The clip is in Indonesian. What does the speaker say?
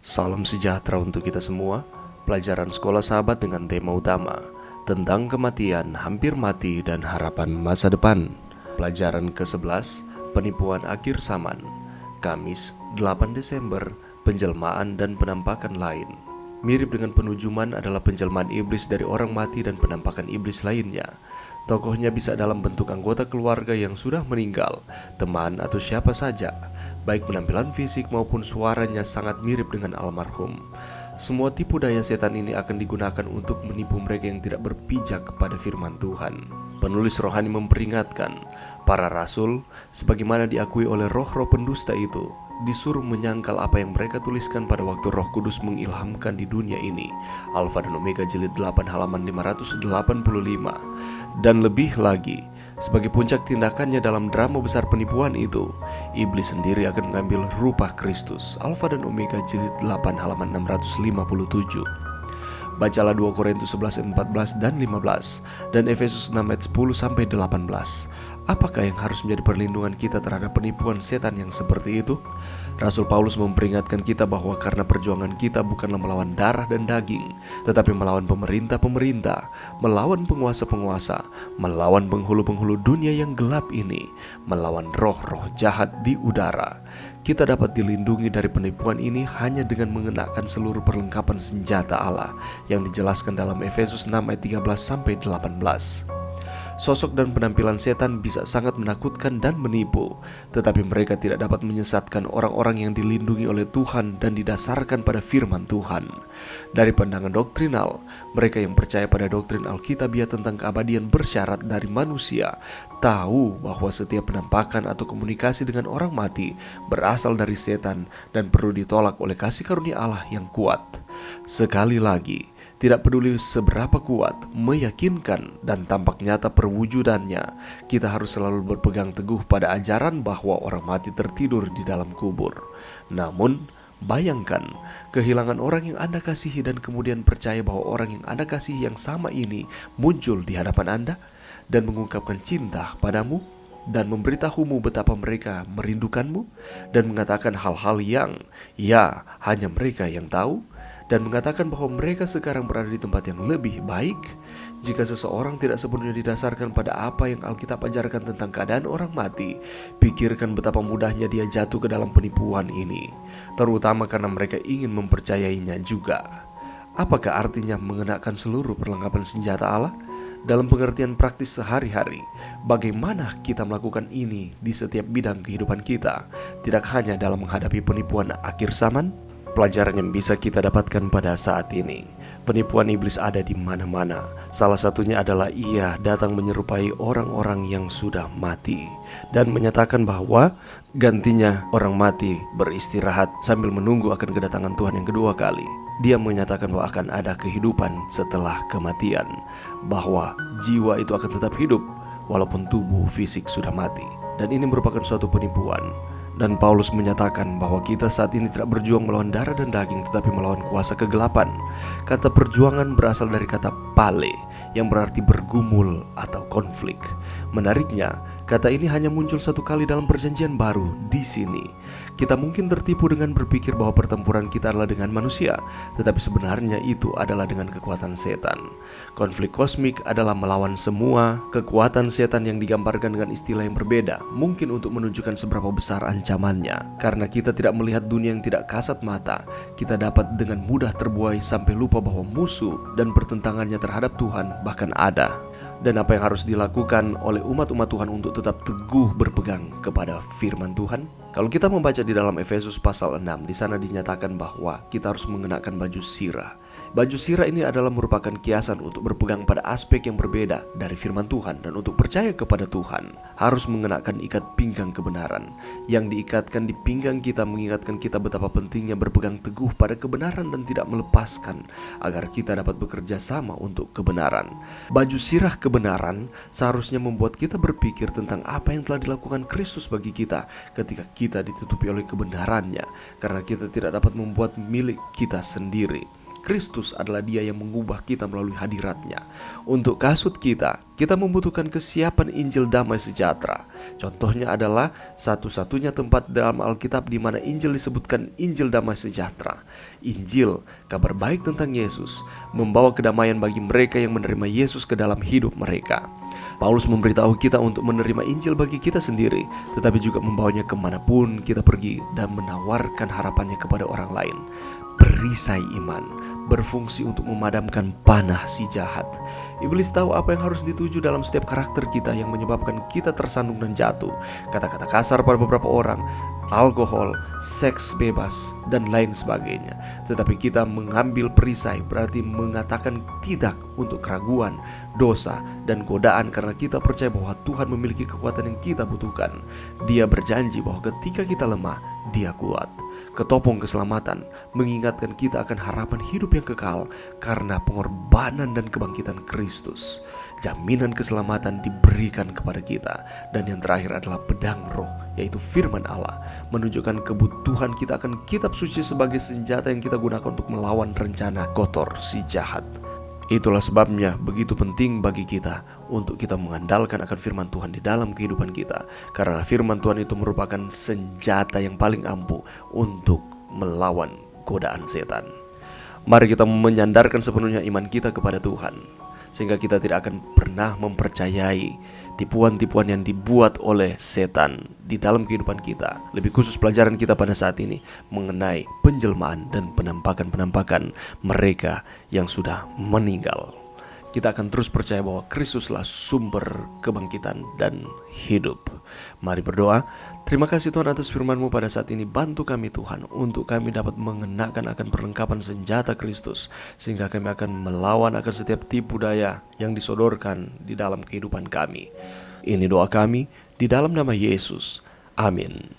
Salam sejahtera untuk kita semua. Pelajaran sekolah sahabat dengan tema utama tentang kematian, hampir mati, dan harapan masa depan. Pelajaran ke-11, penipuan akhir zaman. Kamis, 8 Desember, penjelmaan dan penampakan lain. Mirip dengan penujuman adalah penjelmaan iblis dari orang mati dan penampakan iblis lainnya. Tokohnya bisa dalam bentuk anggota keluarga yang sudah meninggal, teman atau siapa saja. Baik penampilan fisik maupun suaranya sangat mirip dengan almarhum. Semua tipu daya setan ini akan digunakan untuk menipu mereka yang tidak berpijak kepada firman Tuhan. Penulis rohani memperingatkan, para rasul, sebagaimana diakui oleh roh-roh pendusta itu, disuruh menyangkal apa yang mereka tuliskan pada waktu Roh Kudus mengilhamkan di dunia ini. Alfa dan Omega jilid 8 halaman 585. Dan lebih lagi, sebagai puncak tindakannya dalam drama besar penipuan itu, iblis sendiri akan mengambil rupa Kristus. Alfa dan Omega jilid 8 halaman 657. Bacalah 2 Korintus 11 ayat 14 dan 15 dan Efesus 6 ayat 10 sampai 18. Apakah yang harus menjadi perlindungan kita terhadap penipuan setan yang seperti itu? Rasul Paulus memperingatkan kita bahwa karena perjuangan kita bukanlah melawan darah dan daging, tetapi melawan pemerintah-pemerintah, melawan penguasa-penguasa, melawan penghulu-penghulu dunia yang gelap ini, melawan roh-roh jahat di udara. Kita dapat dilindungi dari penipuan ini hanya dengan mengenakan seluruh perlengkapan senjata Allah yang dijelaskan dalam Efesus 6 ayat 13 sampai 18. Sosok dan penampilan setan bisa sangat menakutkan dan menipu, tetapi mereka tidak dapat menyesatkan orang-orang yang dilindungi oleh Tuhan dan didasarkan pada firman Tuhan. Dari pandangan doktrinal, mereka yang percaya pada doktrin Alkitabiah tentang keabadian bersyarat dari manusia tahu bahwa setiap penampakan atau komunikasi dengan orang mati berasal dari setan dan perlu ditolak oleh kasih karunia Allah yang kuat. Sekali lagi, tidak peduli seberapa kuat, meyakinkan, dan tampak nyata perwujudannya, kita harus selalu berpegang teguh pada ajaran bahwa orang mati tertidur di dalam kubur. Namun, bayangkan kehilangan orang yang Anda kasihi dan kemudian percaya bahwa orang yang Anda kasihi yang sama ini muncul di hadapan Anda dan mengungkapkan cinta padamu dan memberitahumu betapa mereka merindukanmu dan mengatakan hal-hal yang hanya mereka yang tahu, dan mengatakan bahwa mereka sekarang berada di tempat yang lebih baik. Jika seseorang tidak sepenuhnya didasarkan pada apa yang Alkitab ajarkan tentang keadaan orang mati, pikirkan betapa mudahnya dia jatuh ke dalam penipuan ini, terutama karena mereka ingin mempercayainya juga. Apakah artinya mengenakan seluruh perlengkapan senjata Allah? Dalam pengertian praktis sehari-hari, bagaimana kita melakukan ini di setiap bidang kehidupan kita, tidak hanya dalam menghadapi penipuan akhir zaman? Pelajaran yang bisa kita dapatkan pada saat ini, penipuan iblis ada di mana-mana. Salah satunya adalah ia datang menyerupai orang-orang yang sudah mati dan menyatakan bahwa gantinya orang mati beristirahat sambil menunggu akan kedatangan Tuhan yang kedua kali. Dia menyatakan bahwa akan ada kehidupan setelah kematian, bahwa jiwa itu akan tetap hidup walaupun tubuh fisik sudah mati. Dan ini merupakan suatu penipuan. Dan Paulus menyatakan bahwa kita saat ini tidak berjuang melawan darah dan daging, tetapi melawan kuasa kegelapan. Kata perjuangan berasal dari kata pale, yang berarti bergumul atau konflik. Menariknya, kata ini hanya muncul satu kali dalam perjanjian baru di sini. Kita mungkin tertipu dengan berpikir bahwa pertempuran kita adalah dengan manusia, tetapi sebenarnya itu adalah dengan kekuatan setan. Konflik kosmik adalah melawan semua kekuatan setan yang digambarkan dengan istilah yang berbeda, mungkin untuk menunjukkan seberapa besar ancamannya. Karena kita tidak melihat dunia yang tidak kasat mata, kita dapat dengan mudah terbuai sampai lupa bahwa musuh dan pertentangannya terhadap Tuhan bahkan ada. Dan apa yang harus dilakukan oleh umat-umat Tuhan untuk tetap teguh berpegang kepada firman Tuhan? Kalau kita membaca di dalam Efesus pasal 6, di sana dinyatakan bahwa kita harus mengenakan baju sirah. Baju sirah ini adalah merupakan kiasan untuk berpegang pada aspek yang berbeda dari firman Tuhan, dan untuk percaya kepada Tuhan harus mengenakan ikat pinggang kebenaran. Yang diikatkan di pinggang kita mengingatkan kita betapa pentingnya berpegang teguh pada kebenaran dan tidak melepaskan, agar kita dapat bekerja sama untuk kebenaran. Baju sirah kebenaran seharusnya membuat kita berpikir tentang apa yang telah dilakukan Kristus bagi kita ketika kita ditutupi oleh kebenarannya, karena kita tidak dapat membuat milik kita sendiri. Kristus adalah Dia yang mengubah kita melalui hadiratnya. Untuk kasut kita membutuhkan kesiapan Injil damai sejahtera. Contohnya adalah satu-satunya tempat dalam Alkitab di mana Injil disebutkan Injil damai sejahtera. Injil, kabar baik tentang Yesus, membawa kedamaian bagi mereka yang menerima Yesus ke dalam hidup mereka. Paulus memberitahu kita untuk menerima Injil bagi kita sendiri, tetapi juga membawanya kemanapun kita pergi dan menawarkan harapannya kepada orang lain. Perisai iman berfungsi untuk memadamkan panah si jahat. Iblis tahu apa yang harus dituju dalam setiap karakter kita yang menyebabkan kita tersandung dan jatuh. Kata-kata kasar pada beberapa orang, alkohol, seks bebas, dan lain sebagainya. Tetapi kita mengambil perisai berarti mengatakan tidak untuk keraguan, dosa, dan godaan karena kita percaya bahwa Tuhan memiliki kekuatan yang kita butuhkan. Dia berjanji bahwa ketika kita lemah, Dia kuat. Ketopong keselamatan mengingatkan kita akan harapan hidup yang kekal karena pengorbanan dan kebangkitan Kristus. Jaminan keselamatan diberikan kepada kita. Dan yang terakhir adalah pedang roh, yaitu firman Allah, menunjukkan kebutuhan kita akan kitab suci sebagai senjata yang kita gunakan untuk melawan rencana kotor si jahat. Itulah sebabnya begitu penting bagi kita untuk kita mengandalkan akan firman Tuhan di dalam kehidupan kita. Karena firman Tuhan itu merupakan senjata yang paling ampuh untuk melawan godaan setan. Mari kita menyandarkan sepenuhnya iman kita kepada Tuhan, sehingga kita tidak akan pernah mempercayai tipuan-tipuan yang dibuat oleh setan di dalam kehidupan kita. Lebih khusus pelajaran kita pada saat ini mengenai penjelmaan dan penampakan-penampakan mereka yang sudah meninggal. Kita akan terus percaya bahwa Kristuslah sumber kebangkitan dan hidup. Mari berdoa. Terima kasih Tuhan atas firman-Mu pada saat ini. Bantu kami Tuhan untuk kami dapat mengenakan akan perlengkapan senjata Kristus, sehingga kami akan melawan akan setiap tipu daya yang disodorkan di dalam kehidupan kami. Ini doa kami di dalam nama Yesus. Amin.